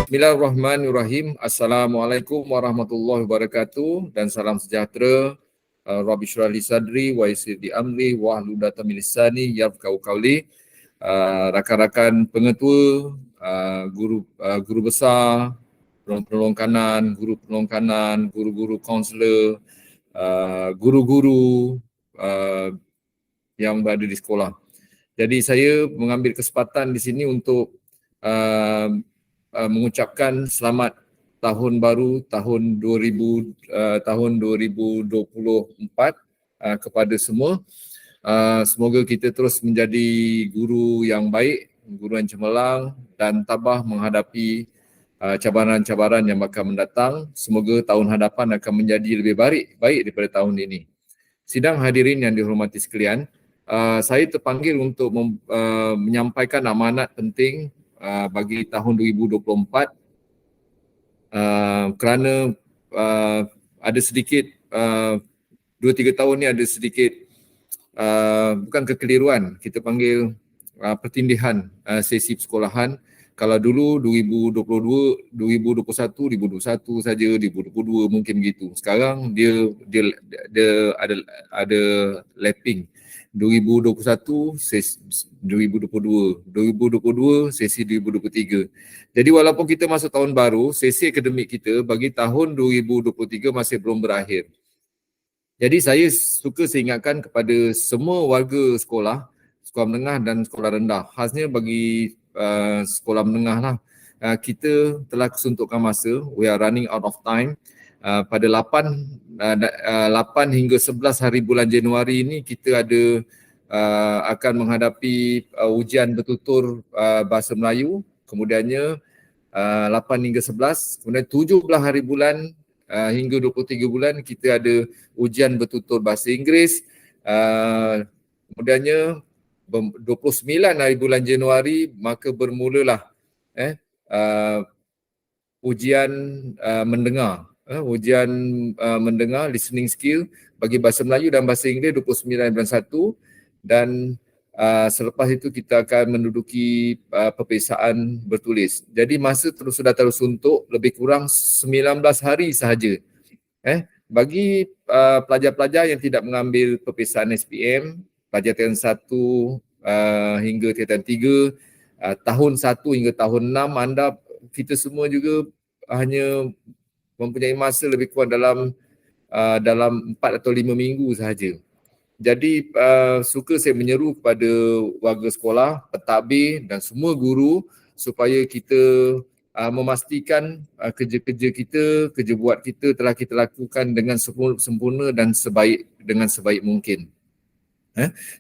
Bismillahirrahmanirrahim. Assalamualaikum warahmatullahi wabarakatuh dan salam sejahtera. Rabbi shrah li sadri wa yassir li amri wahlul 'uqdatam min lisani yafqahu qawli. Rakan-rakan pengetua, guru besar, penolong kanan, guru-guru kaunselor, guru-guru yang berada di sekolah. Jadi saya mengambil kesempatan di sini untuk mengucapkan selamat tahun baru tahun 2024 kepada semua. Semoga kita terus menjadi guru yang baik, guru yang cemerlang dan tabah menghadapi cabaran-cabaran yang akan mendatang. Semoga tahun hadapan akan menjadi lebih baik daripada tahun ini. Sidang hadirin yang dihormati sekalian, saya terpanggil untuk menyampaikan amanat penting bagi tahun 2024 kerana ada sedikit 2-3 tahun ni ada sedikit bukan kekeliruan, kita panggil pertindihan sesi persekolahan. Kalau dulu 2022, 2021 saja, 2022 mungkin gitu. Sekarang dia ada lapping. 2021 sesi 2022, 2022 sesi 2023. Jadi walaupun kita masuk tahun baru, sesi akademik kita bagi tahun 2023 masih belum berakhir. Jadi saya suka ingatkan kepada semua warga sekolah menengah dan sekolah rendah, khasnya bagi sekolah menengah lah. Kita telah kesuntukkan masa, we are running out of time. Pada 8 hingga 11 hari bulan Januari ini kita ada akan menghadapi ujian bertutur bahasa Melayu, kemudiannya 8 hingga 11, kemudian 17 hari bulan hingga 23 bulan kita ada ujian bertutur bahasa Inggeris, kemudiannya 29 hari bulan Januari maka bermulalah ujian mendengar. Ujian mendengar, listening skill bagi bahasa Melayu dan bahasa Inggeris 29 bulan 1 dan selepas itu kita akan menduduki peperiksaan bertulis. Jadi masa sudah tersuntuk lebih kurang 19 hari sahaja. Bagi pelajar-pelajar yang tidak mengambil peperiksaan SPM, pelajar tingkatan 1 hingga tingkatan 3, tahun 1 hingga tahun 6, kita semua juga hanya mempunyai masa lebih kurang dalam 4 atau 5 minggu sahaja. Jadi suka saya menyeru kepada warga sekolah, pentadbir dan semua guru supaya kita memastikan kerja-kerja kita, kerja buat kita telah kita lakukan dengan sempurna dan dengan sebaik mungkin.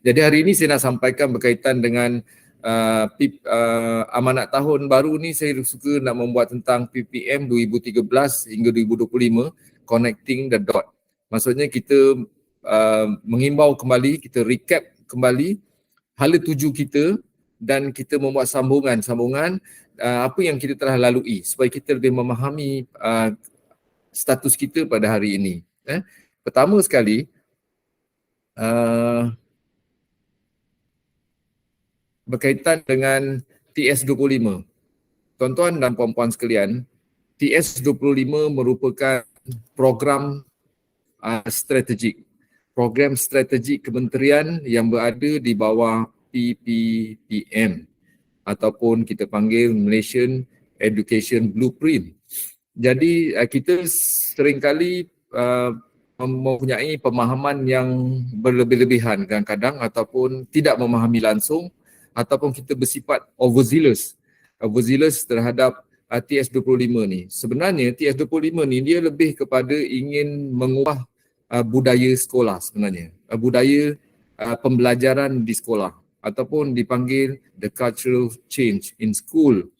Jadi hari ini saya nak sampaikan berkaitan dengan amanat tahun baru ni. Saya suka nak membuat tentang PPM 2013 hingga 2025, Connecting the Dot. Maksudnya kita mengimbau kembali, kita recap kembali hala tuju kita dan kita membuat sambungan apa yang kita telah lalui supaya kita lebih memahami status kita pada hari ini. Pertama sekali, berkaitan dengan TS25. Tuan-tuan dan puan-puan sekalian, TS25 merupakan program strategik. Program strategik kementerian yang berada di bawah PPPM ataupun kita panggil Malaysian Education Blueprint. Jadi kita seringkali mempunyai pemahaman yang berlebih-lebihan kadang-kadang ataupun tidak memahami langsung ataupun kita bersifat overzealous terhadap TS25 ni. Sebenarnya TS25 ni dia lebih kepada ingin mengubah budaya sekolah sebenarnya. Budaya pembelajaran di sekolah ataupun dipanggil the cultural change in school.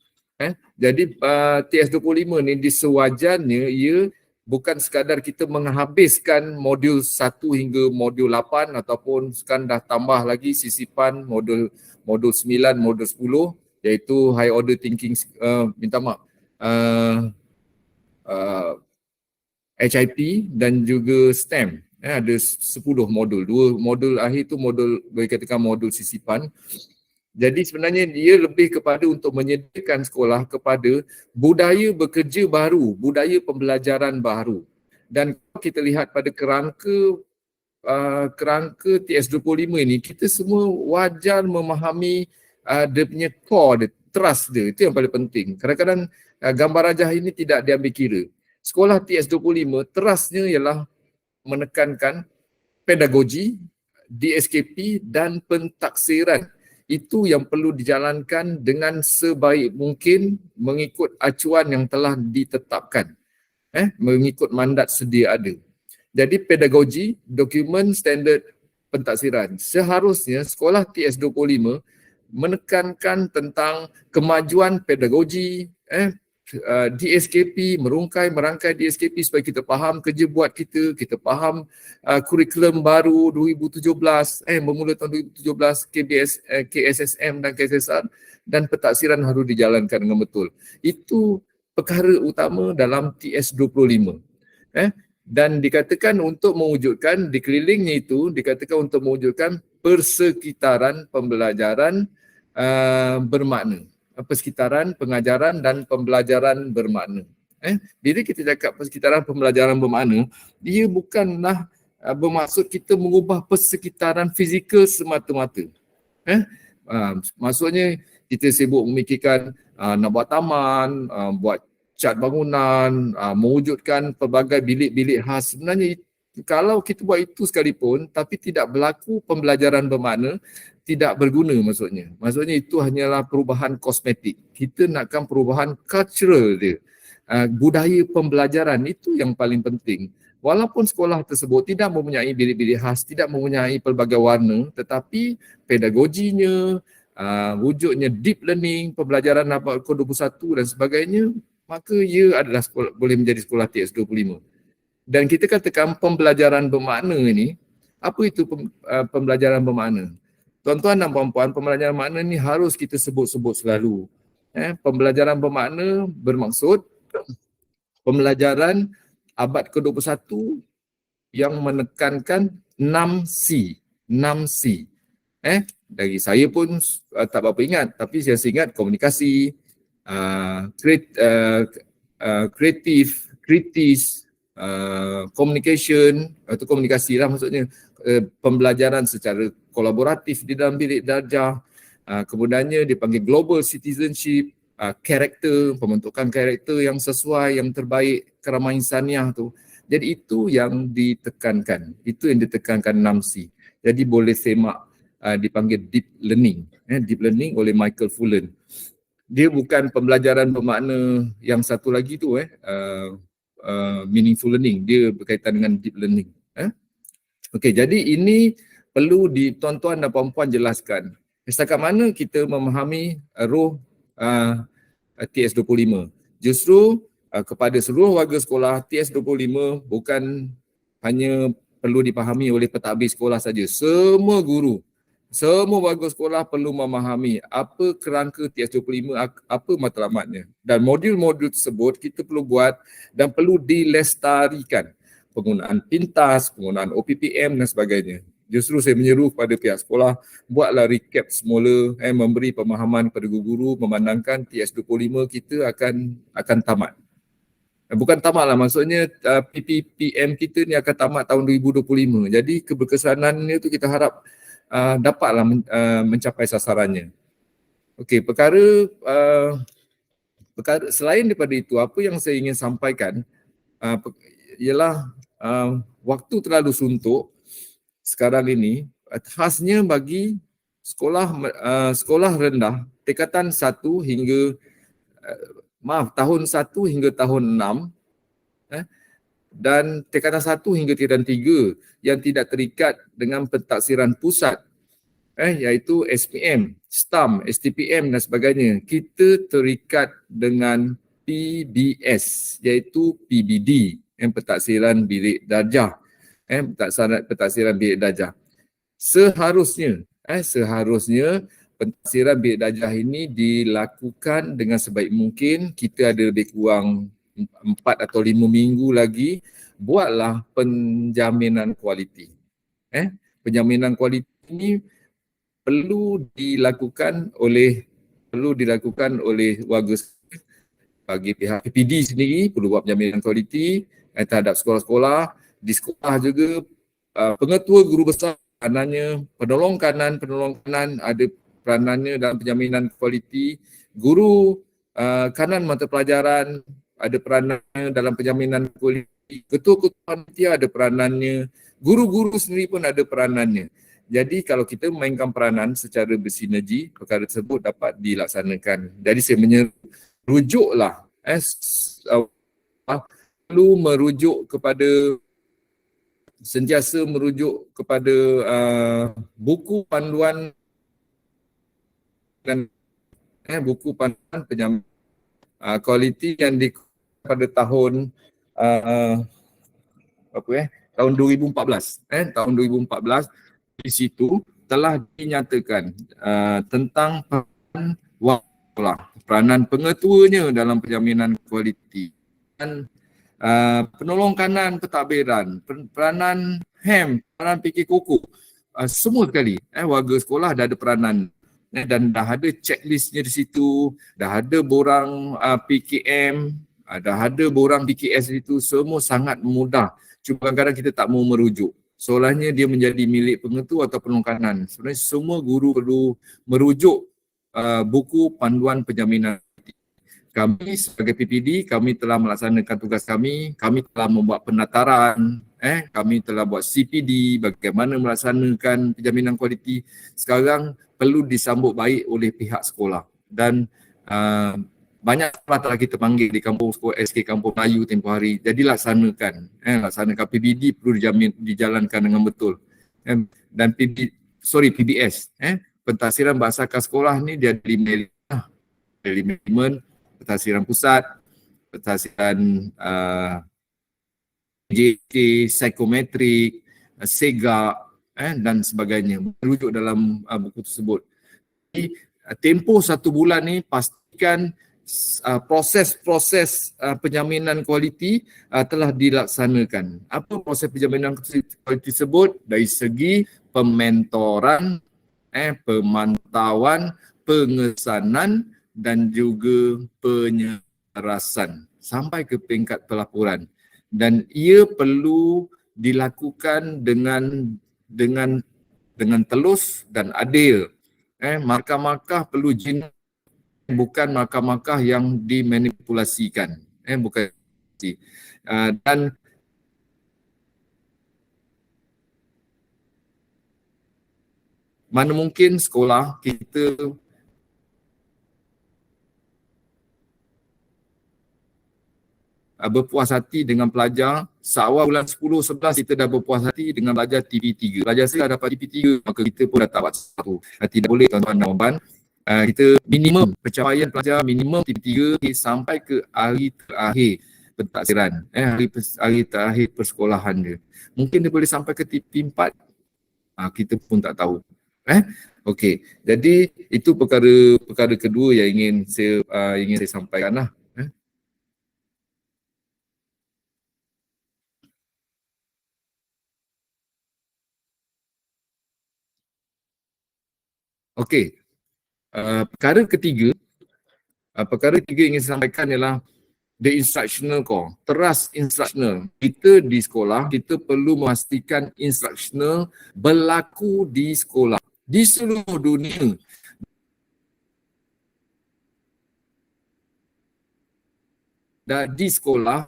Jadi TS25 ni disewajarnya ia bukan sekadar kita menghabiskan modul 1 hingga modul 8 ataupun sekarang dah tambah lagi sisipan modul 9, modul 10 iaitu high order thinking, HIP dan juga STEM. Ada 10 modul. 2 modul akhir tu modul boleh katakan modul sisipan. Jadi sebenarnya dia lebih kepada untuk menyediakan sekolah kepada budaya bekerja baru, budaya pembelajaran baru. Dan kita lihat pada kerangka TS25 ini, kita semua wajar memahami dia punya core dia, trust dia, itu yang paling penting. Kadang-kadang gambar rajah ini tidak diambil kira. Sekolah TS25, trustnya ialah menekankan pedagogi, DSKP dan pentaksiran. Itu yang perlu dijalankan dengan sebaik mungkin mengikut acuan yang telah ditetapkan. Mengikut mandat sedia ada. Jadi pedagogi, dokumen standard pentaksiran. Seharusnya sekolah TS25 menekankan tentang kemajuan pedagogi, DSKP, merangkai DSKP supaya kita faham kerja buat kita faham kurikulum baru 2017, bermula tahun 2017, KSSM dan KSSR, dan pentaksiran harus dijalankan dengan betul. Itu perkara utama dalam TS25. Dan dikatakan untuk mewujudkan, di kelilingnya itu dikatakan untuk mewujudkan persekitaran pembelajaran bermakna. Persekitaran pengajaran dan pembelajaran bermakna. Bila kita cakap persekitaran pembelajaran bermakna, dia bukanlah bermaksud kita mengubah persekitaran fizikal semata-mata. Maksudnya kita sibuk memikirkan nak buat taman, buat cat bangunan, mewujudkan pelbagai bilik-bilik khas. Sebenarnya kalau kita buat itu sekalipun tapi tidak berlaku pembelajaran bermakna, tidak berguna maksudnya. Maksudnya itu hanyalah perubahan kosmetik. Kita nakkan perubahan cultural dia. Budaya pembelajaran itu yang paling penting. Walaupun sekolah tersebut tidak mempunyai bilik-bilik khas, tidak mempunyai pelbagai warna, tetapi pedagoginya, wujudnya deep learning, pembelajaran kod 21 dan sebagainya, maka ia adalah sekolah, boleh menjadi sekolah TS25. Dan kita katakan pembelajaran bermakna ini, apa itu pembelajaran bermakna? Tuan-tuan dan puan-puan, pembelajaran bermakna ini harus kita sebut-sebut selalu. Pembelajaran bermakna bermaksud pembelajaran abad ke-21 yang menekankan 6C. 6C. Dari saya pun tak berapa ingat, tapi saya ingat komunikasi, kreatif, kritis, communication, atau komunikasi lah maksudnya, pembelajaran secara kolaboratif di dalam bilik darjah, kemudiannya dipanggil global citizenship, karakter, pembentukan karakter yang sesuai, yang terbaik, kerama insaniah tu. Jadi itu yang ditekankan, itu yang ditekankan 6C. Jadi boleh semak dipanggil deep learning, deep learning oleh Michael Fullan. Dia bukan pembelajaran bermakna yang satu lagi tu, meaningful learning, dia berkaitan dengan deep learning. Okey, jadi ini perlu tuan-tuan dan puan-puan jelaskan. Setakat mana kita memahami roh TS25. Justru kepada seluruh warga sekolah, TS25 bukan hanya perlu dipahami oleh pentadbir sekolah saja. Semua guru, semua warga sekolah perlu memahami apa kerangka TS25, apa matlamatnya. Dan modul-modul tersebut kita perlu buat dan perlu dilestarikan. Penggunaan pintas, penggunaan OPPM dan sebagainya. Justru saya menyeru kepada pihak sekolah, buatlah recap semula, memberi pemahaman kepada guru-guru memandangkan TS25 kita akan tamat. Bukan tamat lah, maksudnya PPPM kita ni akan tamat tahun 2025. Jadi keberkesanannya tu kita harap dapatlah mencapai sasarannya. Okey, perkara selain daripada itu, apa yang saya ingin sampaikan ialah waktu terlalu suntuk sekarang ini, khasnya bagi sekolah rendah tingkatan 1 hingga tahun 1 hingga tahun 6 dan tingkatan 1 hingga tingkatan 3 yang tidak terikat dengan pentaksiran pusat, iaitu SPM, STAM, STPM dan sebagainya. Kita terikat dengan PBS, iaitu PBD, pentaksiran bilik darjah. Pentaksiran bilik darjah. Seharusnya pentaksiran bilik darjah ini dilakukan dengan sebaik mungkin. Kita ada lebih kurang 4 atau 5 minggu lagi, buatlah penjaminan kualiti. Penjaminan kualiti ini perlu dilakukan oleh warga bagi pihak PPD sendiri perlu buat penjaminan kualiti terhadap sekolah-sekolah. Di sekolah juga pengetua guru besar peranannya, penolong kanan ada peranannya dalam penjaminan kualiti. Guru kanan mata pelajaran ada peranannya dalam penjaminan kualiti. Ketua-ketua panitia ada peranannya. Guru-guru sendiri pun ada peranannya. Jadi kalau kita memainkan peranan secara bersinergi, perkara tersebut dapat dilaksanakan. Jadi saya rujuklah perlu merujuk kepada sentiasa merujuk kepada buku panduan dan buku panduan penjaminan kualiti yang pada tahun tahun 2014 tahun 2014 di situ telah dinyatakan tentang peranan pengetuanya dalam penjaminan kualiti dan penolong kanan pentadbiran, peranan HEM, peranan fikir kukuh, semua sekali warga sekolah dah ada peranan dan dah ada checklistnya di situ, dah ada borang PKM, dah ada borang PKS di situ, semua sangat mudah. Cuma kadang-kadang kita tak mau merujuk. Soalnya dia menjadi milik pengetua atau penolong kanan. Sebenarnya semua guru perlu merujuk buku panduan penjaminan. Kami sebagai PPD, kami telah melaksanakan tugas kami telah membuat penataran, kami telah buat CPD bagaimana melaksanakan penjaminan kualiti. Sekarang perlu disambut baik oleh pihak sekolah dan banyak sekolah telah kita panggil di kampung sekolah SK Kampung Melayu tempoh hari. Jadi laksanakan PPD perlu dijalankan dengan betul. Dan PBS, pentadbiran berasaskan sekolah ni dia ada 5 elemen, pentadbiran pusat, pentadbiran JK, psikometrik, SEGA dan sebagainya merujuk dalam buku tersebut. Jadi, tempoh 1 bulan ni pastikan proses-proses penjaminan kualiti telah dilaksanakan. Apa proses penjaminan kualiti tersebut? Dari segi pementoran, pemantauan, pengesanan dan juga penyerasan sampai ke peringkat pelaporan. Dan ia perlu dilakukan dengan telus dan adil. Markah-markah perlu jinak, bukan markah-markah yang dimanipulasikan. Bukan. Dan mana mungkin sekolah kita berpuas hati dengan pelajar. Seawal bulan 10, 11 kita dah berpuas hati dengan pelajar TP3. Pelajar saya dah dapat TP3, maka kita pun dah dapat satu. Tidak boleh tuan-tuan dan puan-puan. Kita minimum pencapaian pelajar minimum TP3 sampai ke hari terakhir pentadbiran, hari terakhir persekolahan dia. Mungkin dia boleh sampai ke TP4, kita pun tak tahu. Okey, jadi itu perkara kedua yang ingin saya sampaikan lah. Okey, perkara ketiga ingin saya sampaikan ialah the instructional core, teras instructional. Kita di sekolah, kita perlu memastikan instructional berlaku di sekolah, di seluruh dunia. Dan di sekolah,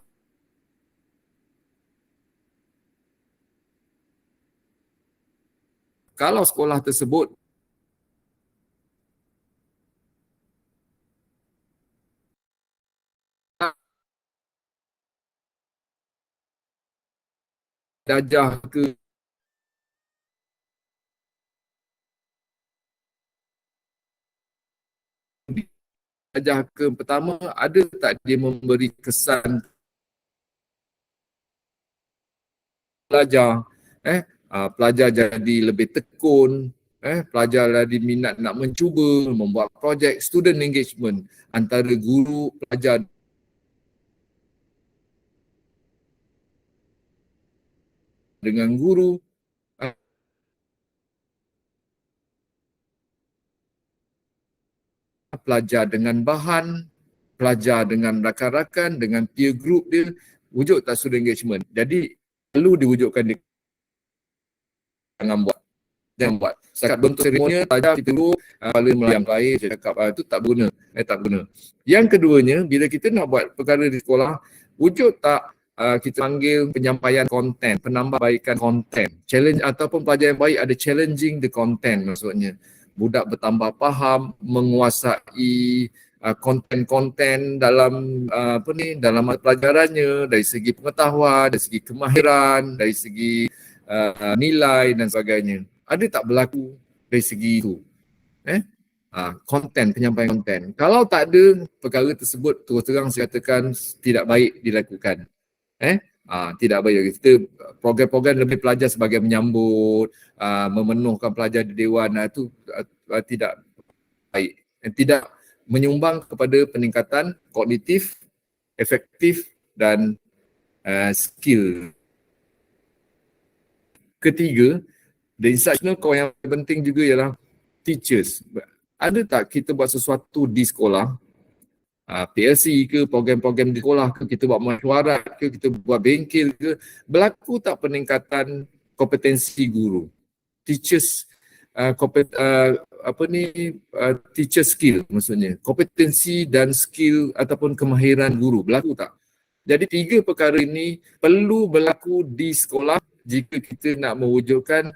kalau sekolah tersebut darjah ke pertama, ada tak dia memberi kesan pelajar, pelajar jadi lebih tekun, pelajar jadi minat nak mencuba, membuat projek, student engagement antara guru, pelajar dengan guru. pelajar dengan bahan, pelajar dengan rakan-rakan, dengan peer group dia, wujud tak student engagement. Jadi perlu diwujudkan di jangan buat. Setakat bentuk seremonial, pelajar kita dulu, kepala melayang air, cakap itu tak guna. Tak guna. Yang keduanya, bila kita nak buat perkara di sekolah, wujud tak kita panggil penyampaian konten, penambahbaikan konten. Challenge ataupun pelajar yang baik ada challenging the content maksudnya. Budak bertambah faham, menguasai konten-konten dalam dalam pelajarannya, dari segi pengetahuan, dari segi kemahiran, dari segi nilai dan sebagainya. Ada tak berlaku dari segi itu? Konten, penyampaian konten. Kalau tak ada, perkara tersebut terus terang saya katakan tidak baik dilakukan. Tidak baik. Kita program-program lebih pelajar sebagai menyambut, memenuhkan pelajar di dewan, itu tidak baik. Tidak menyumbang kepada peningkatan kognitif, efektif dan skill. Ketiga, the instructional core yang penting juga ialah teachers. Ada tak kita buat sesuatu di sekolah, PLC ke, program-program di sekolah ke, kita buat mesyuarat ke, kita buat bengkel ke, berlaku tak peningkatan kompetensi guru? Teachers, teacher skill maksudnya. Kompetensi dan skill ataupun kemahiran guru, berlaku tak? Jadi tiga perkara ini perlu berlaku di sekolah jika kita nak mewujudkan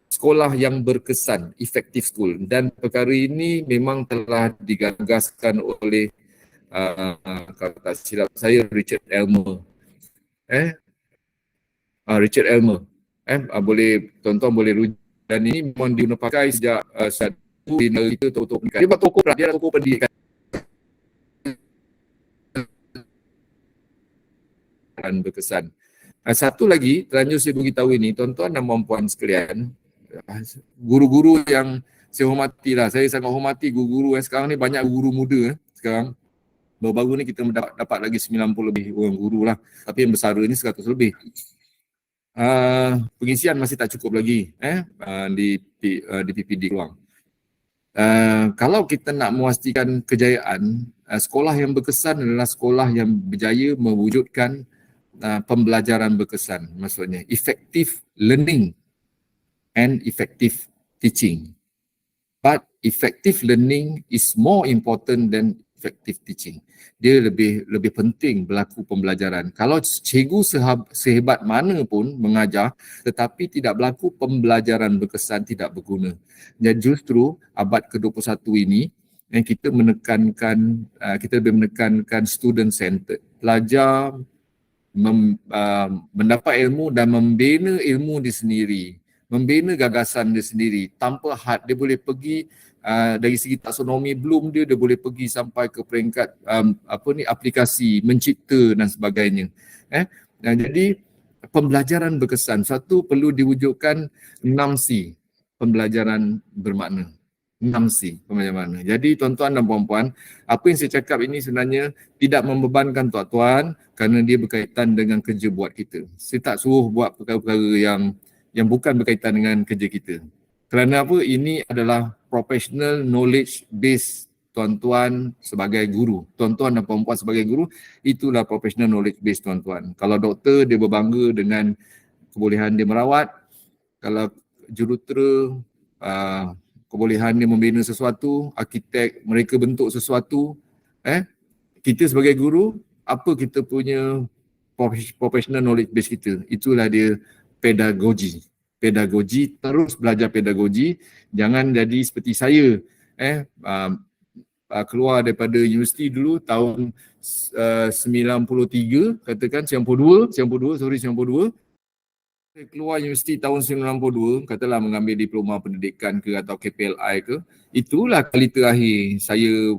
sekolah yang berkesan, effective school. Dan perkara ini memang telah digagaskan oleh kalau tak silap saya Richard Elmer. Richard Elmer. Boleh tuan-tuan boleh rujuk, dan ini memang dipakai sejak satu kita tokoh pendidikan. Dia buat tokoh pendidikan dan berkesan. Satu lagi terlanjur saya beritahu ini, tuan-tuan dan puan-puan sekalian, guru-guru yang saya hormati lah. Saya sangat hormati guru-guru yang sekarang ni, banyak guru muda sekarang. Baru-baru ni kita dapat lagi 90 lebih orang guru lah. Tapi yang besar ni 100 lebih. Pengisian masih tak cukup lagi di PPD Keluang. Kalau kita nak memastikan kejayaan, sekolah yang berkesan adalah sekolah yang berjaya mewujudkan pembelajaran berkesan. Maksudnya effective learning and effective teaching. But effective learning is more important than effective teaching. Dia lebih penting berlaku pembelajaran. Kalau cikgu sehebat mana pun mengajar tetapi tidak berlaku pembelajaran berkesan, tidak berguna. Dan justru abad ke-21 ini yang kita lebih menekankan student centered. Pelajar mendapat ilmu dan membina ilmu dia sendiri, membina gagasan dia sendiri tanpa had. Dia boleh pergi dari segi taksonomi Bloom dia boleh pergi sampai ke peringkat aplikasi, mencipta dan sebagainya. Jadi pembelajaran berkesan, satu perlu diwujudkan 6C, pembelajaran bermakna. 6C, pembelajaran bermakna. Jadi tuan-tuan dan puan-puan, apa yang saya cakap ini sebenarnya tidak membebankan tuan-tuan kerana dia berkaitan dengan kerja buat kita. Saya tak suruh buat perkara-perkara yang bukan berkaitan dengan kerja kita. Kerana apa? Ini adalah professional knowledge base tuan-tuan sebagai guru. Tuan-tuan dan puan-puan sebagai guru, itulah professional knowledge base tuan-tuan. Kalau doktor, dia berbangga dengan kebolehan dia merawat. Kalau jurutera, kebolehan dia membina sesuatu. Arkitek, mereka bentuk sesuatu. Kita sebagai guru, apa kita punya professional knowledge base kita? Itulah dia pedagogi. Terus belajar pedagogi. Jangan jadi seperti saya. Keluar daripada universiti dulu tahun 93, katakan 92. Keluar universiti tahun 92, katalah mengambil diploma pendidikan ke atau KPLI ke. Itulah kali terakhir saya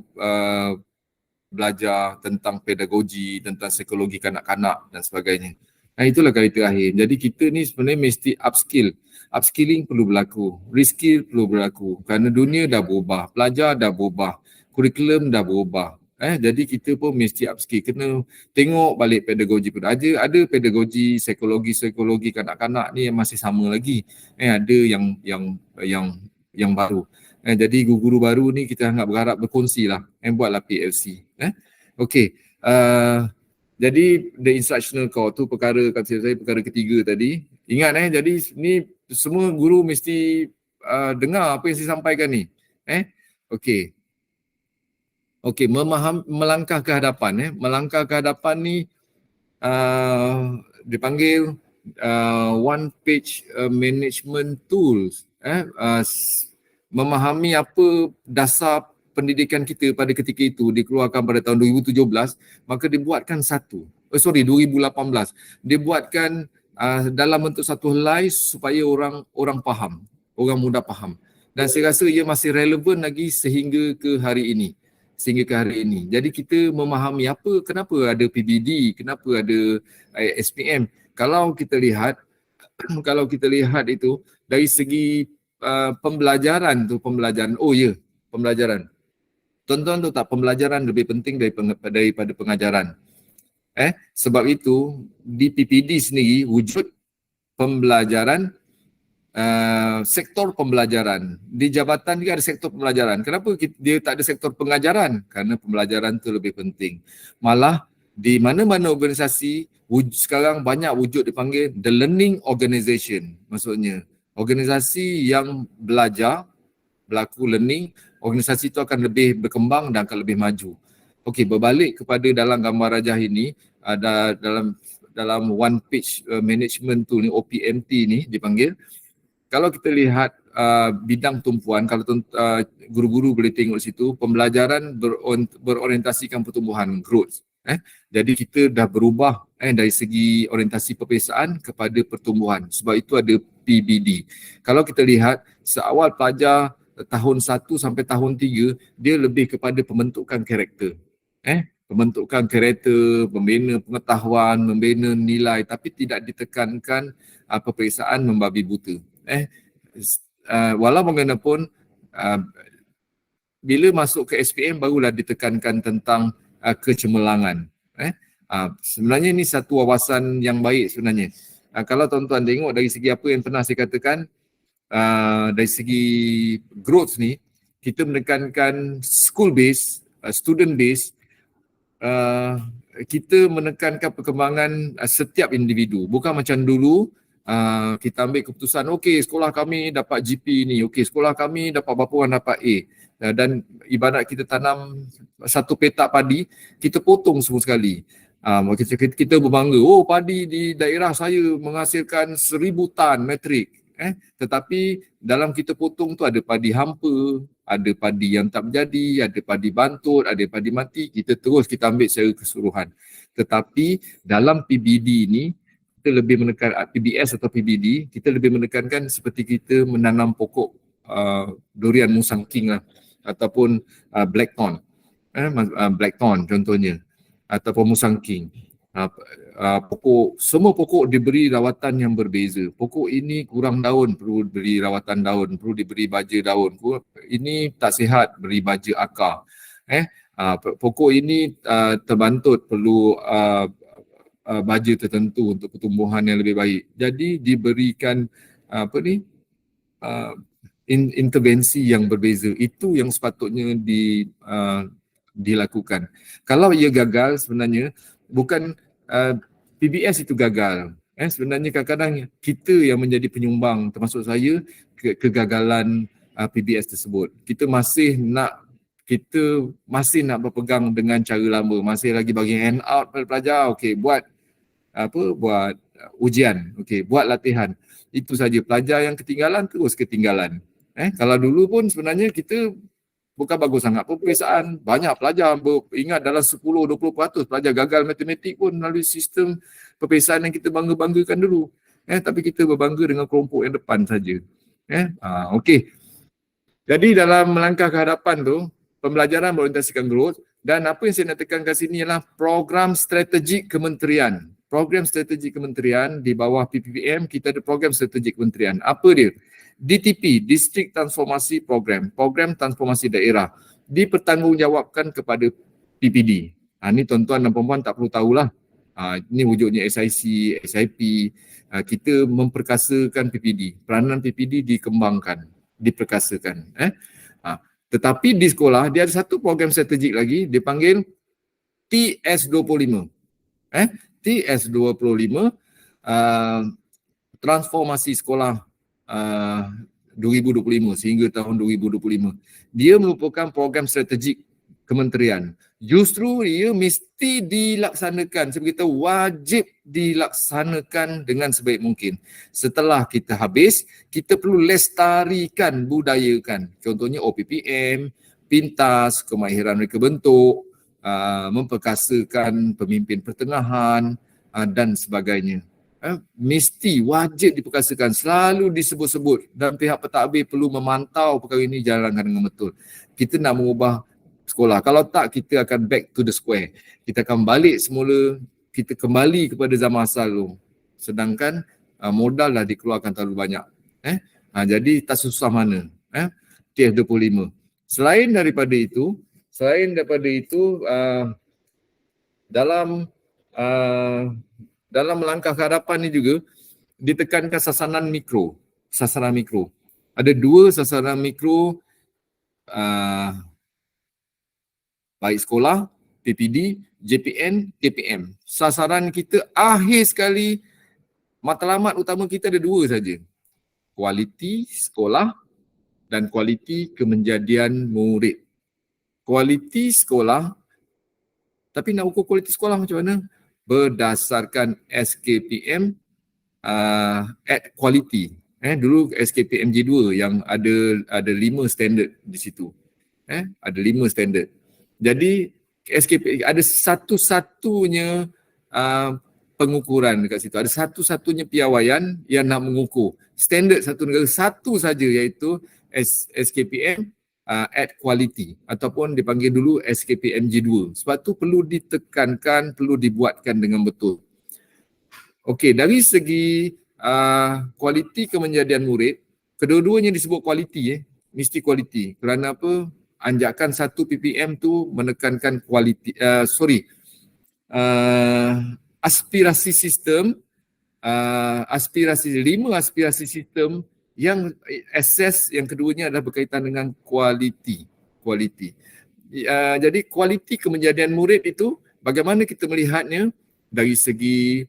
belajar tentang pedagogi, tentang psikologi kanak-kanak dan sebagainya. Itulah kali terakhir. Jadi kita ni sebenarnya mesti upskill. Upskilling perlu berlaku. Reskill perlu berlaku. Kerana dunia dah berubah. Pelajar dah berubah. Kurikulum dah berubah. Jadi kita pun mesti upskill, kena tengok balik pedagogi pun. Ada pedagogi psikologi kanak-kanak ni yang masih sama lagi. Ada yang baru. Jadi guru-guru baru ni kita sangat berharap berkongsi lah, buatlah PLC. Okey. Jadi the instructional core tu perkara kata saya perkara ketiga tadi. Ingat jadi ni semua guru mesti dengar apa yang saya sampaikan ni. Okey. Okey, melangkah ke hadapan. Melangkah ke hadapan ni dipanggil one page management tools. Memahami apa dasar pendidikan kita pada ketika itu dikeluarkan pada tahun 2017, maka dibuatkan 2018. Dibuatkan dalam bentuk satu helai supaya orang faham, orang mudah faham. Dan saya rasa ia masih relevan lagi sehingga ke hari ini. Jadi kita memahami kenapa ada PBD, kenapa ada SPM. Kalau kita lihat itu dari segi pembelajaran. Tuan-tuan tahu tak, pembelajaran lebih penting daripada pengajaran. Sebab itu di PPD sendiri wujud pembelajaran, sektor pembelajaran. Di jabatan juga ada sektor pembelajaran. Kenapa dia tak ada sektor pengajaran? Kerana pembelajaran tu lebih penting. Malah di mana-mana organisasi sekarang banyak wujud dipanggil the learning organisation. Maksudnya organisasi yang berlaku learning, organisasi itu akan lebih berkembang dan akan lebih maju. Okey, berbalik kepada dalam gambar rajah ini, ada dalam one page management tool ni, OPMT ni dipanggil. Kalau kita lihat bidang tumpuan, kalau guru-guru boleh tengok situ, pembelajaran berorientasikan pertumbuhan, growth. Jadi kita dah berubah dari segi orientasi peperiksaan kepada pertumbuhan. Sebab itu ada PBD. Kalau kita lihat seawal pelajar tahun 1 sampai tahun 3, dia lebih kepada pembentukan karakter. Pembentukan karakter, membina pengetahuan, membina nilai, tapi tidak ditekankan peperiksaan membabi buta. Walau bagaimanapun bila masuk ke SPM barulah ditekankan tentang kecemerlangan. Sebenarnya ini satu wawasan yang baik sebenarnya. Kalau tuan-tuan tengok dari segi apa yang pernah saya katakan, dari segi growth ni, kita menekankan school base, student base, kita menekankan perkembangan setiap individu. Bukan macam dulu, kita ambil keputusan, okey sekolah kami dapat GP ni, okey sekolah kami dapat berapa orang dapat A. Dan ibarat kita tanam satu petak padi, kita potong semua sekali. Kita berbangga, padi di daerah saya menghasilkan 1000 tan metrik. Tetapi dalam kita potong tu ada padi hampa, ada padi yang tak menjadi, ada padi bantut, ada padi mati, kita ambil secara keseluruhan. Tetapi dalam PBD ni, kita lebih menekan PBS atau PBD, kita lebih menekankan seperti kita menanam pokok durian musang king lah, ataupun blackthorn, blackthorn contohnya, ataupun musang king. Semua pokok diberi rawatan yang berbeza. Pokok ini kurang daun, perlu beri rawatan daun, perlu diberi baja daun. Ini tak sihat, beri baja akar. Pokok ini terbantut, perlu baja tertentu untuk pertumbuhan yang lebih baik. Jadi diberikan intervensi yang berbeza. Itu yang sepatutnya dilakukan. Kalau ia gagal, sebenarnya bukan PBS itu gagal. Sebenarnya kadang-kadang kita yang menjadi penyumbang, termasuk saya, kegagalan PBS tersebut. Kita masih nak berpegang dengan cara lama, masih lagi bagi hand out pada pelajar. Okey, buat ujian, okey, buat latihan. Itu saja. Pelajar yang ketinggalan terus ketinggalan. Kalau dulu pun sebenarnya kita bukan bagus sangat peperiksaan. Banyak pelajar, ingat dalam 10-20% pelajar gagal matematik pun melalui sistem peperiksaan yang kita bangga-banggakan dulu. Tapi kita berbangga dengan kelompok yang depan saja. Okey. Jadi dalam melangkah ke hadapan tu, pembelajaran berorientasikan growth, dan apa yang saya nak tekankan sini ialah program strategik kementerian. Program strategik kementerian di bawah PPPM, kita ada program strategik kementerian. Apa dia? DTP, District Transformasi Program, Program Transformasi Daerah, dipertanggungjawabkan kepada PPD. Ni tuan-tuan dan puan-puan tak perlu tahulah. Ini wujudnya SIC, SIP. Kita memperkasakan PPD. Peranan PPD dikembangkan, diperkasakan. Tetapi di sekolah dia ada satu program strategik lagi, dipanggil TS25. TS25 transformasi sekolah 2025 sehingga tahun 2025. Dia merupakan program strategik kementerian. Justru ia mesti dilaksanakan, saya beritahu wajib dilaksanakan dengan sebaik mungkin. Setelah kita habis, kita perlu lestarikan, budayakan. Contohnya OPPM, pintas, kemahiran reka bentuk, memperkasakan pemimpin pertengahan dan sebagainya. Mesti wajib diperkasakan, selalu disebut-sebut dan pihak pentadbir perlu memantau perkara ini jalankan dengan betul. Kita nak mengubah sekolah, kalau tak kita akan back to the square. Kita akan balik semula, kita kembali kepada zaman asal dulu. Sedangkan modal dah dikeluarkan terlalu banyak. Jadi tak susah mana. TF25. Selain daripada itu, dalam langkah ke hadapan ni juga ditekankan sasaran mikro. Ada 2 sasaran mikro, baik sekolah, PPD, JPN, KPM. Sasaran kita akhir sekali, matlamat utama kita ada 2 saja. Kualiti sekolah dan kualiti kemenjadian murid. Kualiti sekolah, tapi nak ukur kualiti sekolah macam mana? Berdasarkan SKPM at quality. Dulu SKPM G2 yang ada 5 standard di situ. Ada 5 standard. Jadi SKP ada satu-satunya pengukuran dekat situ. Ada satu-satunya piawaian yang nak mengukur. Standard satu negara satu saja, iaitu SKPM at quality ataupun dipanggil dulu SKPM G2. Sebab tu perlu ditekankan, perlu dibuatkan dengan betul. Okey, dari segi kualiti kemenjadian murid, kedua-duanya disebut kualiti, mesti kualiti. Kerana apa? Anjakan 1 PPM tu menekankan kualiti, aspirasi sistem, 5 aspirasi sistem yang assess yang keduanya adalah berkaitan dengan kualiti. Jadi kualiti kemenjadian murid itu bagaimana kita melihatnya dari segi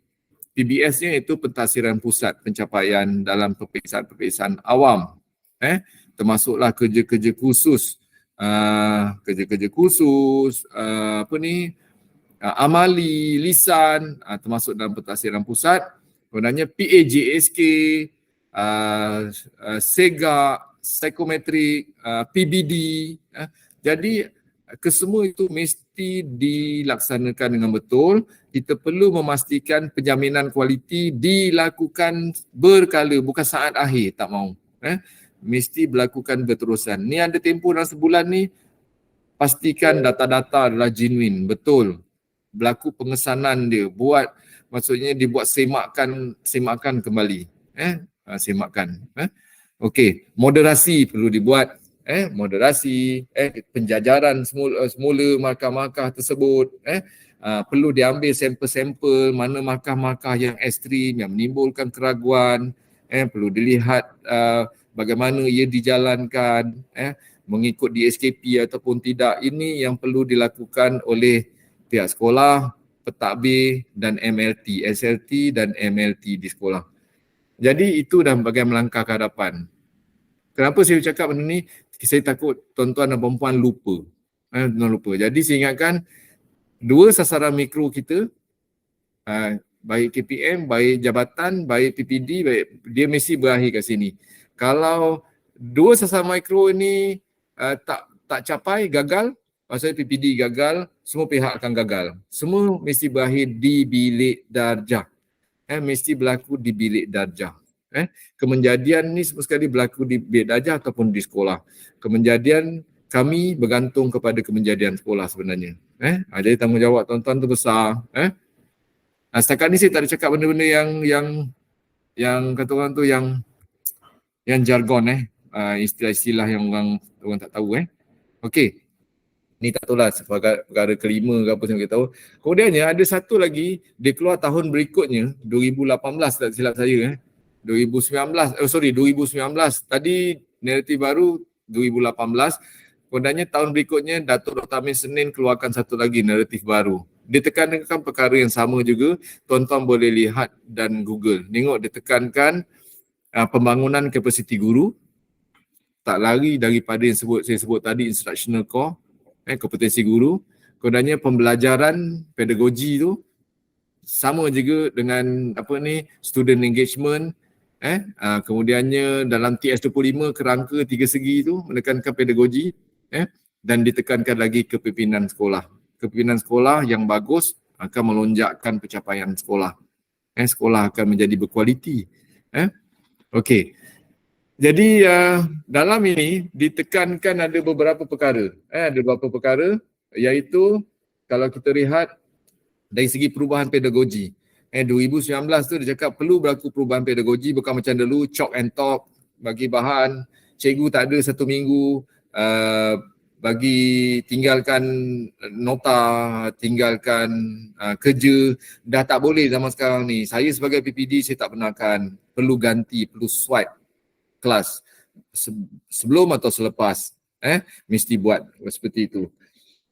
PBS-nya, iaitu pentadbiran pusat pencapaian dalam peperiksaan awam. Termasuklah kerja-kerja khusus, amali, lisan, termasuk dalam pentadbiran pusat. Sebenarnya PAJSK, SEGA, psikometrik, PBD. Jadi kesemua itu mesti dilaksanakan dengan betul. Kita perlu memastikan penjaminan kualiti dilakukan berkala, bukan saat akhir, tak mau. Mesti berlakukan berterusan. Ni ada tempoh dalam sebulan ni, pastikan data-data adalah genuine, betul. Berlaku pengesanan dia, maksudnya dibuat semakan kembali. Semakan. Okey, moderasi perlu dibuat. Moderasi, penjajaran semula markah-markah tersebut. Perlu diambil sampel-sampel mana markah-markah yang ekstrim, yang menimbulkan keraguan. Perlu dilihat bagaimana ia dijalankan, mengikut DSKP ataupun tidak. Ini yang perlu dilakukan oleh pihak sekolah, pentadbir dan MLT, SLT dan MLT di sekolah. Jadi itu dah bagian melangkah ke hadapan. Kenapa saya cakap benda ni? Saya takut tuan-tuan dan puan-puan lupa. Jadi saya ingatkan 2 sasaran mikro kita, baik KPM, baik jabatan, baik PPD, dia mesti berakhir kat sini. Kalau 2 sasaran mikro ni tak capai, gagal, maksudnya PPD gagal, semua pihak akan gagal. Semua mesti berakhir di bilik darjah. Mesti berlaku di bilik darjah. Kemenjadian ni semua sekali berlaku di bilik darjah ataupun di sekolah. Kemenjadian kami bergantung kepada kemenjadian sekolah sebenarnya. Jadi tanggungjawab tuan-tuan tu besar. Setakat ni saya tak ada cakap benda-benda yang kata orang tu yang jargon, istilah-istilah yang orang tak tahu. Okey. Ni tak tahulah perkara kelima ke apa saya tak tahu. Kemudiannya ada satu lagi, dia keluar tahun berikutnya, 2018 tak silap saya 2019. Tadi naratif baru 2018. Kemudiannya tahun berikutnya Datuk Dr. Amin Senin keluarkan satu lagi naratif baru. Dia tekankan perkara yang sama juga, tuan-tuan boleh lihat dan Google. Tengok dia tekankan pembangunan kapasiti guru, tak lari daripada yang saya sebut tadi, instructional core, kompetensi guru. Kemudiannya pembelajaran pedagogi tu sama juga dengan student engagement. Kemudiannya dalam TS25 kerangka tiga segi tu menekankan pedagogi, dan ditekankan lagi kepimpinan sekolah. Kepimpinan sekolah yang bagus akan melonjakkan pencapaian sekolah. Sekolah akan menjadi berkualiti. Okey. Jadi dalam ini ditekankan ada beberapa perkara. Ada beberapa perkara, iaitu kalau kita lihat dari segi perubahan pedagogi. 2019 tu dia cakap perlu berlaku perubahan pedagogi, bukan macam dulu chalk and talk, bagi bahan, cikgu tak ada satu minggu, bagi tinggalkan nota, tinggalkan kerja, dah tak boleh zaman sekarang ni. Saya sebagai PPD saya tak benarkan, perlu ganti, perlu swipe kelas sebelum atau selepas, mesti buat seperti itu.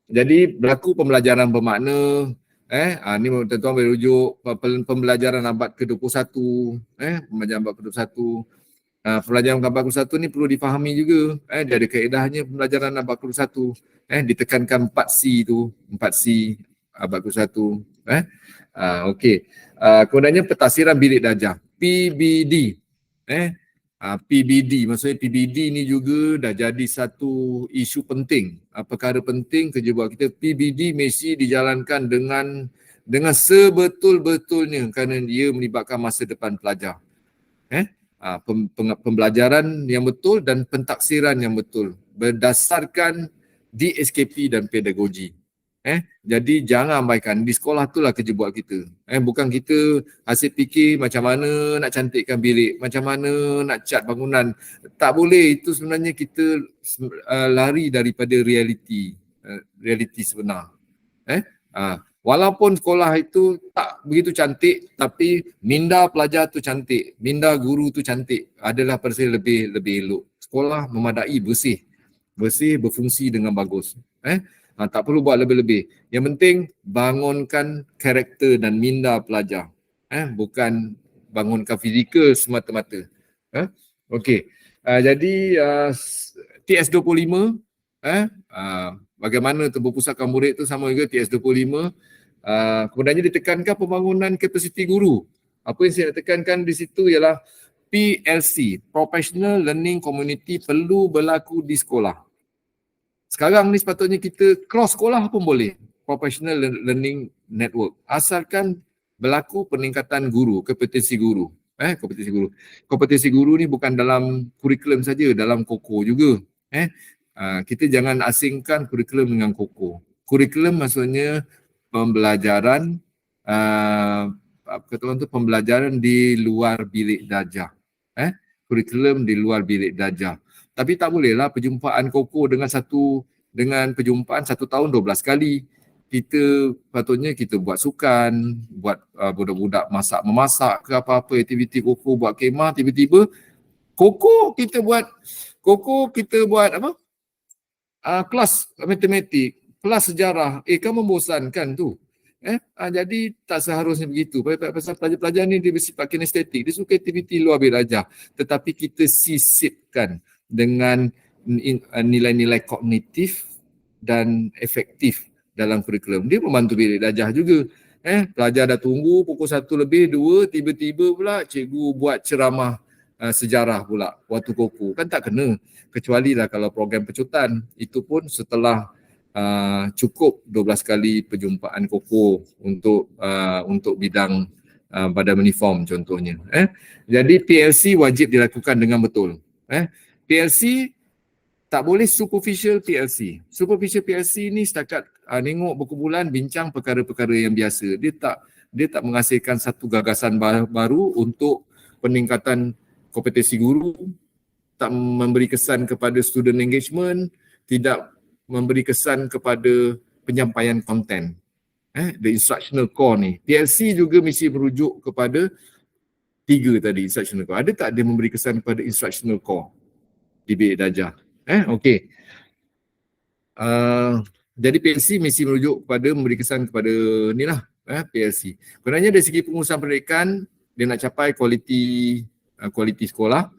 Jadi berlaku pembelajaran bermakna, ni tuan-tuan boleh rujuk pembelajaran abad ke-21, pembelajaran abad ke-21. Pembelajaran abad ke-21 ni perlu difahami juga, dia ada kaedahnya pembelajaran abad ke-21, ditekankan 4C tu, 4C abad ke-21. Okey. Kemudiannya pentafsiran bilik darjah, PBD. PBD, maksudnya PBD ni juga dah jadi satu isu penting, perkara penting kerja buat kita. PBD mesti dijalankan dengan sebetul-betulnya kerana dia melibatkan masa depan pelajar. Pembelajaran yang betul dan pentaksiran yang betul berdasarkan DSKP dan pedagogi. Jadi jangan abaikan, di sekolah itulah kerja buat kita. Bukan kita asyik fikir macam mana nak cantikkan bilik, macam mana nak cat bangunan. Tak boleh, itu sebenarnya kita lari daripada realiti sebenar. Walaupun sekolah itu tak begitu cantik, tapi minda pelajar tu cantik, minda guru tu cantik, adalah pada saya lebih elok. Sekolah memadai, bersih, berfungsi dengan bagus. Tak perlu buat lebih-lebih. Yang penting bangunkan karakter dan minda pelajar. Bukan bangunkan fizikal semata-mata. Okey. Jadi TS25, bagaimana tu berpusatkan murid tu sama juga TS25. Kemudiannya ditekankan pembangunan kapasiti guru. Apa yang saya nak tekankan di situ ialah PLC, Professional Learning Community, perlu berlaku di sekolah. Sekarang ni sepatutnya kita cross sekolah pun boleh, Professional Learning Network, asalkan berlaku peningkatan guru, kompetensi guru. Kompetensi guru ni bukan dalam kurikulum saja, dalam KOKO juga. Kita jangan asingkan kurikulum dengan KOKO. Kurikulum maksudnya pembelajaran pembelajaran di luar bilik darjah. Kurikulum di luar bilik darjah. Tapi tak bolehlah perjumpaan KOKO dengan perjumpaan 1 tahun 12 kali. Kita patutnya kita buat sukan, buat budak-budak memasak ke apa-apa aktiviti KOKO, buat kemah, tiba-tiba KOKO kita buat apa? Kelas matematik, kelas sejarah, kan membosankan tu. Jadi tak seharusnya begitu. Pasal pelajar-pelajar ni dia bersifat kinestetik, dia suka aktiviti luar bilik darjah. Tetapi kita sisipkan dengan nilai-nilai kognitif dan efektif dalam kurikulum. Dia membantu bilik darjah juga. Pelajar dah tunggu pukul 1 lebih 2, tiba-tiba pula cikgu buat ceramah sejarah pula waktu KOKO. Kan tak kena. Kecuali lah kalau program pecutan, itu pun setelah cukup 12 kali perjumpaan KOKO untuk bidang badan uniform contohnya. Jadi PLC wajib dilakukan dengan betul. PLC tak boleh superficial PLC. Superficial PLC ni setakat tengok berkumpulan bincang perkara-perkara yang biasa. Dia tak menghasilkan satu gagasan baru untuk peningkatan kompetensi guru, tak memberi kesan kepada student engagement, tidak memberi kesan kepada penyampaian konten. The instructional core ni. PLC juga mesti merujuk kepada 3 tadi, instructional core. Ada tak dia memberi kesan kepada instructional core di bilik darjah? Okey. Jadi PLC mesti merujuk kepada memberi kesan kepada ni lah, PLC. Sebenarnya dari segi pengurusan pendidikan, dia nak capai kualiti sekolah.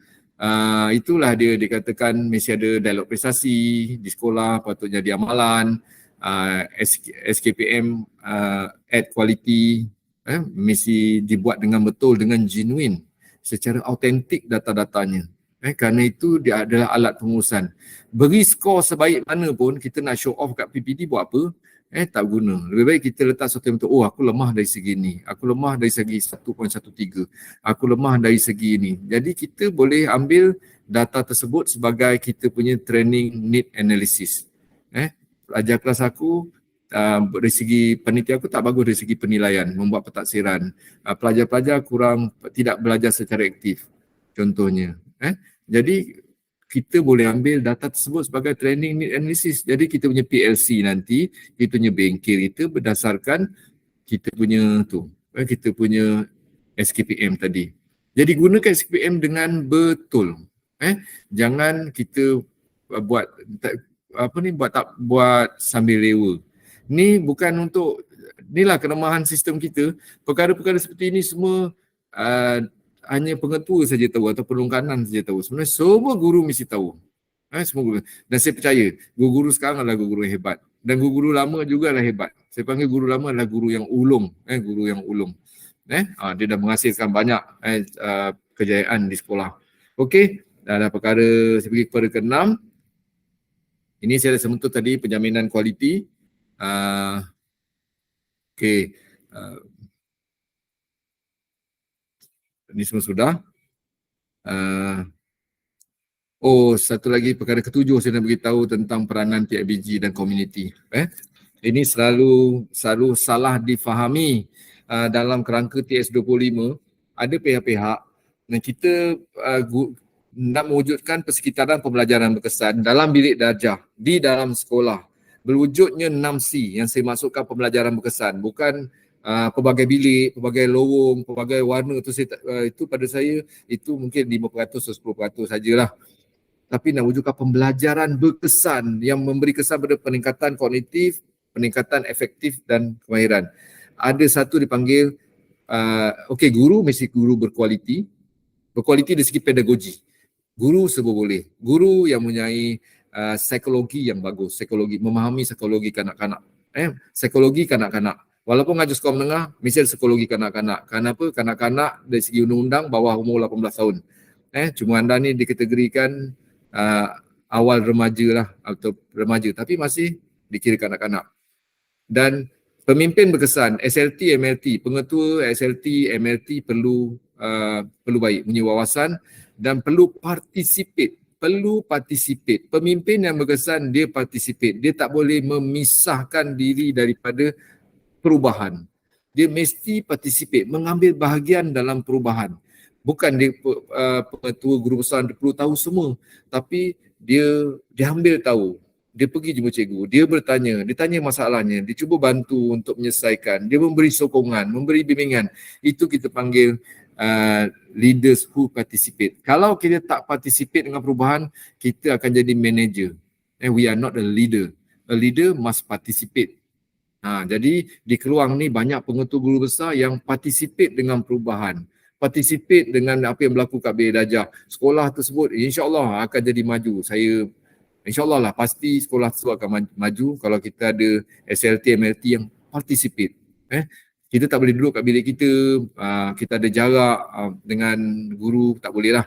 Itulah dia dikatakan mesti ada dialog prestasi di sekolah, patutnya di amalan, SKPM add quality, mesti dibuat dengan betul, dengan genuine, secara autentik data-datanya. Kerana itu dia adalah alat pengurusan. Beri skor sebaik mana pun, kita nak show off kat PPT buat apa? Tak guna. Lebih baik kita letak sesuatu yang betul. Oh, aku lemah dari segi ni. Aku lemah dari segi 1.13. Aku lemah dari segi ni. Jadi kita boleh ambil data tersebut sebagai kita punya training need analysis. Pelajar kelas aku dari segi penitia aku tak bagus dari segi penilaian, membuat pentaksiran. Pelajar-pelajar kurang tidak belajar secara aktif. Contohnya. Jadi kita boleh ambil data tersebut sebagai training need analysis. Jadi kita punya PLC nanti, kita punya bengkel kita berdasarkan kita punya kita punya SKPM tadi. Jadi gunakan SKPM dengan betul. Jangan kita buat sambil lewa. Ni bukan untuk, inilah kelemahan sistem kita. Perkara-perkara seperti ini semua hanya pengetua saja tahu atau perlung kanan saja tahu. Sebenarnya semua guru mesti tahu. Semua guru. Dan saya percaya guru-guru sekarang adalah guru yang hebat. Dan guru-guru lama juga adalah hebat. Saya panggil guru lama adalah guru yang ulung. Guru yang ulung. Dia dah menghasilkan banyak kejayaan di sekolah. Okey, dah perkara, saya pergi kepada ke-6. Ini saya dah sentuh tadi, penjaminan kualiti. Okey. Ini semua sudah. Satu lagi perkara ke-7 saya nak beritahu tentang peranan PIBG dan komuniti. Ini selalu salah difahami dalam kerangka TS25. Ada pihak-pihak dan kita nak mewujudkan persekitaran pembelajaran berkesan dalam bilik darjah, di dalam sekolah. Berwujudnya 6C yang saya maksudkan pembelajaran berkesan. Bukan pelbagai bilik, pelbagai lorong, pelbagai warna itu pada saya itu mungkin 5% atau 10% sajalah. Tapi nak wujudkan pembelajaran berkesan yang memberi kesan pada peningkatan kognitif, peningkatan efektif dan kemahiran. Ada satu dipanggil guru mesti guru berkualiti. Berkualiti dari segi pedagogi. Guru serba boleh. Guru yang mempunyai psikologi yang bagus, memahami psikologi kanak-kanak. Psikologi kanak-kanak. Walaupun ngajar sekolah menengah, mesti ada psikologi kanak-kanak. Kenapa? Kanak-kanak dari segi undang-undang bawah umur 18 tahun. Cuma anda ni dikategorikan awal remaja lah atau remaja, tapi masih dikira kanak-kanak. Dan pemimpin berkesan, SLT, MLT, pengetua SLT, MLT perlu baik, punya wawasan dan perlu participate. Pemimpin yang berkesan dia participate. Dia tak boleh memisahkan diri daripada perubahan. Dia mesti participate, mengambil bahagian dalam perubahan. Bukan dia pengetua guru besar dia perlu tahu semua, tapi dia ambil tahu. Dia pergi jumpa cikgu, dia bertanya, dia tanya masalahnya, dia cuba bantu untuk menyelesaikan, dia memberi sokongan, memberi bimbingan. Itu kita panggil leaders who participate. Kalau kita tak participate dengan perubahan, kita akan jadi manager. We are not a leader. A leader must participate. Jadi di Keluang ni banyak pengetua guru besar yang participate dengan perubahan. Participate dengan apa yang berlaku kat bilik darjah. Sekolah tersebut insya-Allah akan jadi maju. Saya insya-Allah lah pasti sekolah tersebut akan maju kalau kita ada SLT, MLT yang participate. Kita tak boleh duduk kat bilik kita, kita ada jarak dengan guru, tak boleh lah.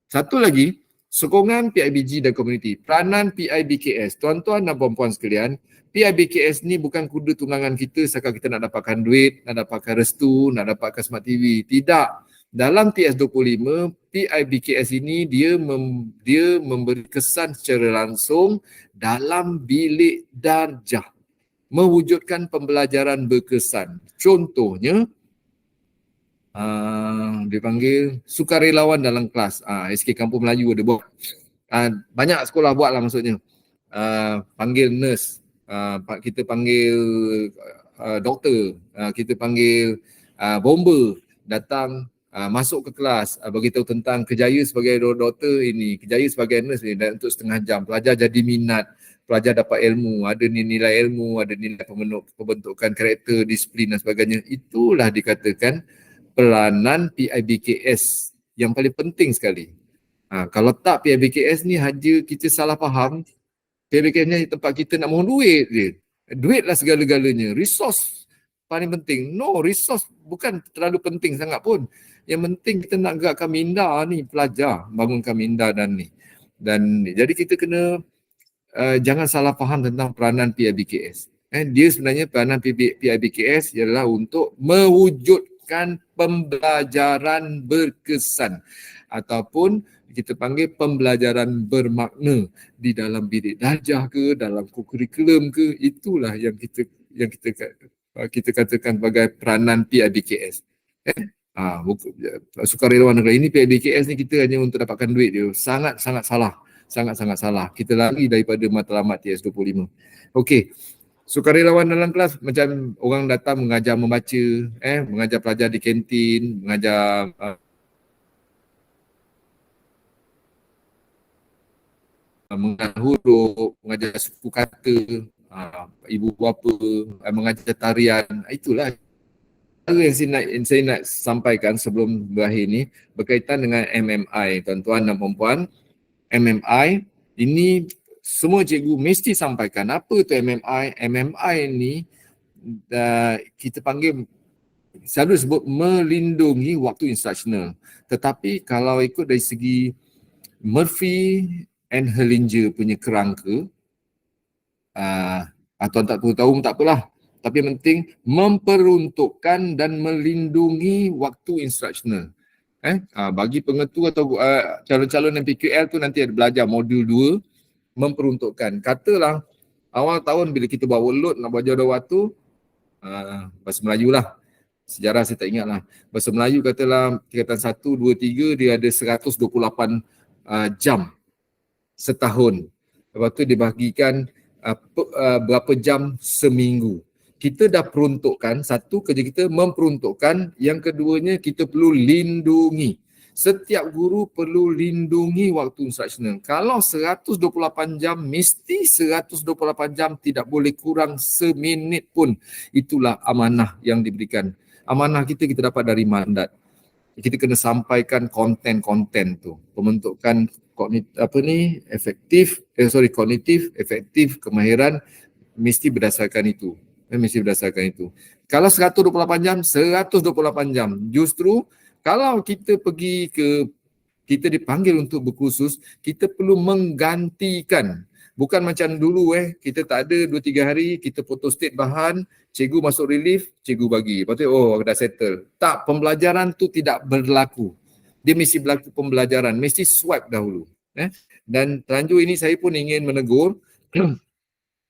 Satu lagi, sokongan PIBG dan komuniti. Peranan PIBKS. Tuan-tuan dan puan-puan sekalian, PIBKS ni bukan kuda tunggangan kita sekadar kita nak dapatkan duit, nak dapatkan restu, nak dapatkan smart TV. Tidak. Dalam TS25, PIBKS ini dia memberi kesan secara langsung dalam bilik darjah. Mewujudkan pembelajaran berkesan. Contohnya, dipanggil sukarelawan dalam kelas. SK Kampung Melayu ada buat. Banyak sekolah buat lah maksudnya. panggil nurse, kita panggil doktor, kita panggil bomber datang masuk ke kelas, beritahu tentang kejaya sebagai doktor ini, kejaya sebagai nurse ni, dan untuk setengah jam pelajar jadi minat, pelajar dapat ilmu, ada nilai ilmu, ada nilai pembentukan karakter, disiplin dan sebagainya. Itulah dikatakan peranan PIBKS yang paling penting sekali. Kalau tak PIBKS ni haja kita salah faham, PIBKS ni tempat kita nak mohon duit je. Duit lah segala-galanya. Resource paling penting. No, resource bukan terlalu penting sangat pun. Yang penting kita nak gerakkan minda ni, pelajar, bangunkan minda dan ni. Dan jadi kita kena jangan salah faham tentang peranan PIBKS. Dia sebenarnya peranan PIBKS ialah untuk mewujudkan pembelajaran berkesan ataupun kita panggil pembelajaran bermakna di dalam bidik darjah ke, dalam kurikulum ke, itulah yang kita katakan sebagai peranan PIBKS. Sukarelawan negara ini, PIBKS ni kita hanya untuk dapatkan duit dia. Sangat-sangat salah. Sangat-sangat salah. Kita lari daripada matlamat TS25. Okey. Sukarelawan dalam kelas macam orang datang mengajar membaca, mengajar pelajar di kantin, mengajar mengajar huruf, mengajar suku kata, ibu bapa, mengajar tarian. Itulah yang saya nak sampaikan sebelum berakhir ni berkaitan dengan MMI, tuan-tuan dan puan-puan. MMI ini semua cikgu mesti sampaikan apa tu MMI. MMI ni kita panggil, selalu sebut melindungi waktu instructional. Tetapi kalau ikut dari segi Murphy and Hellinger punya kerangka, atau tak tahu tak apalah. Tapi yang penting memperuntukkan dan melindungi waktu instructional. Bagi pengetu atau calon-calon MPQL tu nanti ada belajar modul 2 memperuntukkan. Katalah awal tahun bila kita buat workload nak belajar waktu, bahasa Melayu lah. Sejarah saya tak ingat lah. Bahasa Melayu katalah tingkatan 1, 2, 3 dia ada 128 jam setahun. Lepas tu dibahagikan berapa jam seminggu. Kita dah peruntukkan, satu kerja kita memperuntukkan, yang keduanya kita perlu lindungi. Setiap guru perlu lindungi waktu instructional. Kalau 128 jam, mesti 128 jam, tidak boleh kurang seminit pun. Itulah amanah yang diberikan. Amanah kita dapat dari mandat. Kita kena sampaikan konten-konten tu. Pembentukan kognitif, efektif, kemahiran mesti berdasarkan itu. Kalau 128 jam, 128 jam. Justru kalau kita kita dipanggil untuk berkursus, kita perlu menggantikan. Bukan macam dulu kita tak ada 2-3 hari, kita photostat bahan, cikgu masuk relief, cikgu bagi. Lepas tu, dah settle. Tak, pembelajaran tu tidak berlaku. Dia mesti berlaku pembelajaran, mesti swipe dahulu. Dan terlanjur ini saya pun ingin menegur,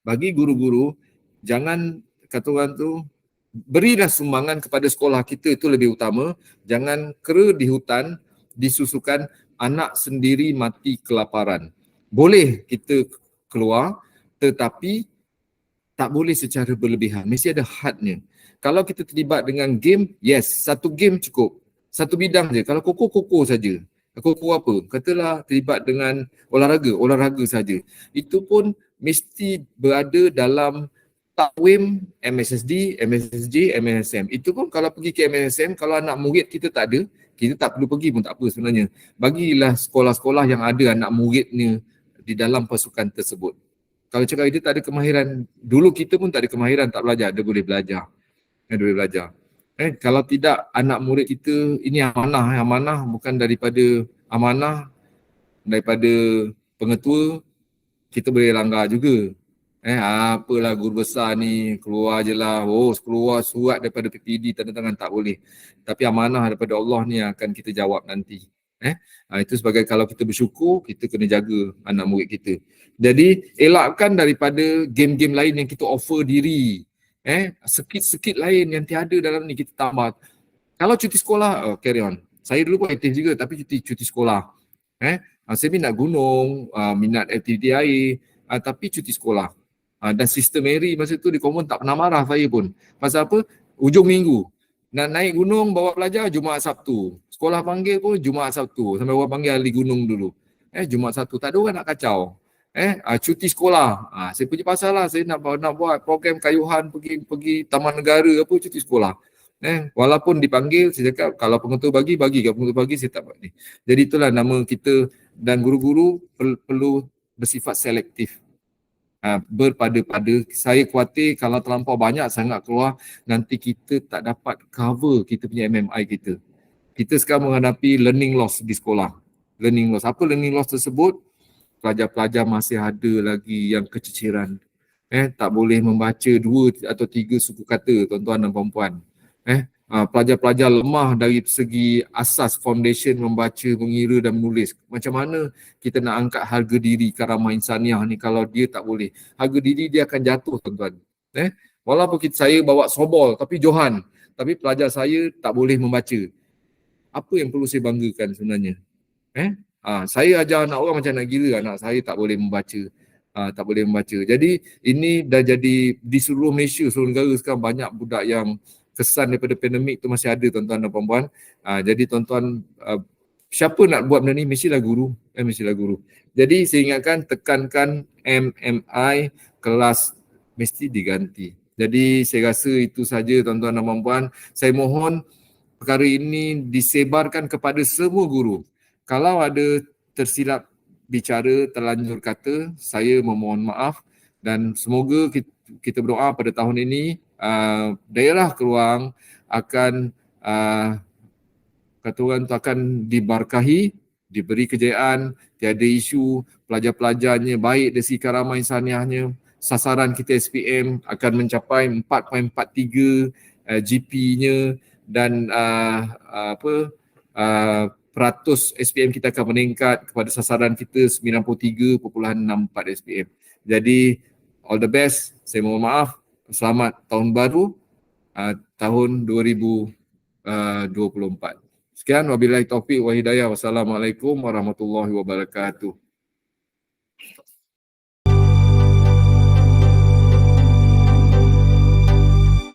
bagi guru-guru, jangan kata orang tu, berilah sumbangan kepada sekolah kita, itu lebih utama. Jangan kera di hutan, disusukan anak sendiri mati kelaparan. Boleh kita keluar, tetapi tak boleh secara berlebihan. Mesti ada hadnya. Kalau kita terlibat dengan game, yes, satu game cukup. Satu bidang je. Kalau koko saja. Koko apa? Katalah terlibat dengan olahraga saja. Itu pun mesti berada dalam takwim MSSD, MSSJ, MSSM. Itu pun kalau pergi ke MSSM, kalau anak murid kita tak ada, kita tak perlu pergi pun tak apa sebenarnya. Bagilah sekolah-sekolah yang ada anak muridnya di dalam pasukan tersebut. Kalau cakap dia tak ada kemahiran, dulu kita pun tak ada kemahiran, tak belajar, dia boleh belajar. Kalau tidak, anak murid kita, ini amanah bukan daripada pengetua, kita boleh langgar juga. Apalah guru besar ni, keluar je lah, keluar surat daripada PPD, tanda tangan, tak boleh. Tapi amanah daripada Allah ni akan kita jawab nanti. Itu sebagai kalau kita bersyukur, kita kena jaga anak murid kita. Jadi elakkan daripada game-game lain yang kita offer diri. Sikit-sikit lain yang tiada dalam ni kita tambah. Kalau cuti sekolah, carry on. Saya dulu pun aktif juga tapi cuti sekolah. Saya minat gunung, minat aktiviti air, tapi cuti sekolah. Dan Sister Mary masa tu di Common tak pernah marah saya pun. Pasal apa? Hujung minggu. Nak naik gunung bawa pelajar Jumaat Sabtu. Sekolah panggil pun Jumaat Sabtu. Sampai orang panggil ahli gunung dulu. Jumaat Sabtu. Tak ada orang nak kacau. Cuti sekolah. Saya punya pasal lah. Saya nak buat program kayuhan pergi Taman Negara apa cuti sekolah. Walaupun dipanggil, saya cakap kalau pengetua bagi. Kalau pengetua bagi, saya tak buat ni. Jadi itulah nama kita dan guru-guru perlu bersifat selektif. Berpada-pada. Saya khawatir kalau terlampau banyak sangat keluar, nanti kita tak dapat cover kita punya MMI kita. Kita sekarang menghadapi learning loss di sekolah. Learning loss. Apa learning loss tersebut? Pelajar-pelajar masih ada lagi yang keciciran. Tak boleh membaca 2 atau 3 suku kata, tuan-tuan dan puan-puan. Pelajar-pelajar lemah dari segi asas foundation membaca, mengira dan menulis. Macam mana kita nak angkat harga diri karamah insaniah ni kalau dia tak boleh? Harga diri dia akan jatuh, tuan-tuan. Walaupun saya bawa sobol tapi Johan, tapi pelajar saya tak boleh membaca. Apa yang perlu saya banggakan sebenarnya? Saya ajar anak orang macam nak gila, anak saya tak boleh membaca. Tak boleh membaca. Jadi ini dah jadi di seluruh Malaysia, seluruh negara sekarang banyak budak yang kesan daripada pandemik tu masih ada, tuan-tuan dan puan-puan. Jadi tuan-tuan, siapa nak buat benda ni mestilah guru. Mestilah guru. Jadi saya ingatkan, tekankan MMI kelas mesti diganti. Jadi saya rasa itu saja, tuan-tuan dan puan-puan. Saya mohon perkara ini disebarkan kepada semua guru. Kalau ada tersilap bicara, terlanjur kata, saya memohon maaf dan semoga kita berdoa pada tahun ini daerah Keluang akan kata orang tu akan diberkahi, diberi kejayaan, tiada isu, pelajar-pelajarnya baik dari segi karamah insaniahnya. Sasaran kita SPM akan mencapai 4.43 GP-nya dan peratus SPM kita akan meningkat kepada sasaran kita 93.64 SPM. Jadi all the best, saya mohon maaf. Selamat tahun baru tahun 2024. Sekian, wabillahi taufiq wa hidayah. Wassalamualaikum warahmatullahi wabarakatuh.